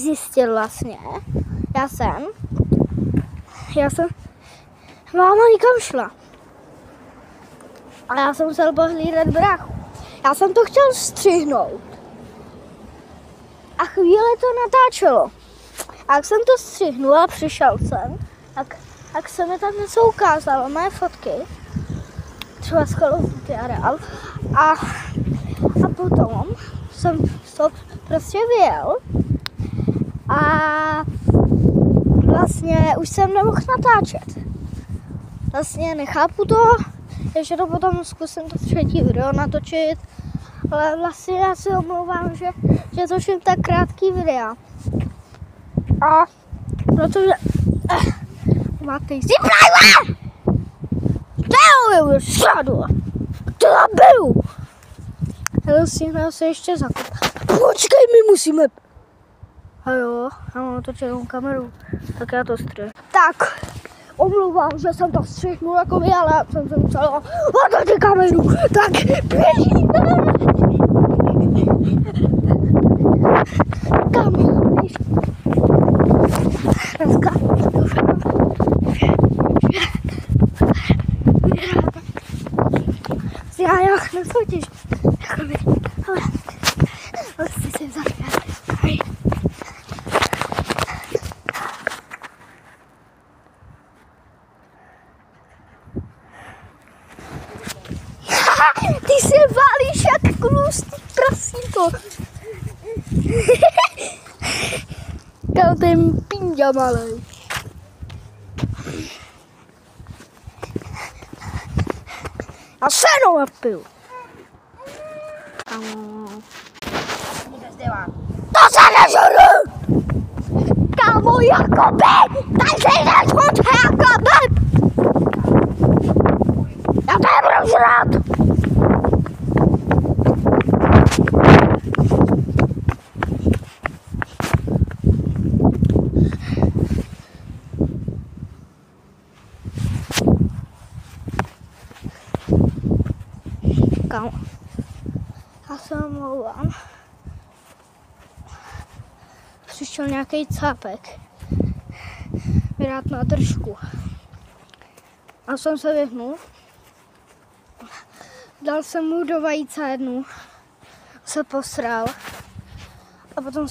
zjistil vlastně, já jsem, máma nikam šla. A já jsem musel pohlídat bráchu. Já jsem to chtěl střihnout. A chvíli to natáčelo. A jak jsem to střihnul a přišel jsem, tak se mi tam něco ukázalo, moje fotky. Třeba z Call of Duty Areál. A potom jsem to prostě vyjel. A vlastně už jsem nemohl natáčet. Vlastně nechápu to, ještě to potom zkusím to třetí video natočit. Ale vlastně já si omlouvám, že točím tak krátký videa. A protože máte si právě! Teď šadu! To zabiju! Já stihnu se ještě zakopat. Počkej, my musíme... A jo, já mám točenou kameru, tak já to střihnu. Tak, omlouvám, že jsem to střihnul jako vy, ale já jsem se musela otočit kameru. Tak, běžíme! Kam? Dneska. Já nesoutěž. Ale si si vzal. Ty se válíš jak klustý prasínko. Kam ten pinďa malej. A seno napiju. To se nežeru! Kámo, Jakoby! Tak se nežhoď, Jakoby! Já to nebudu žrát! Kámo, já se omlouvám. Přišel nějaký cápek mi dát na držku. A jsem se vyhnul. Dal jsem mu do vajíce jednu. Se posral. A potom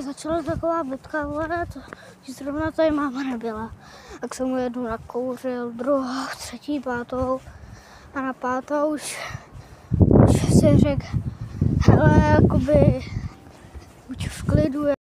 začala taková bodka, že zrovna tady máma nebyla. Tak jsem mu jednu nakouřil, druhou, třetí, pátou. A na pátou už si řekl, hele, jakoby, buď v klidu.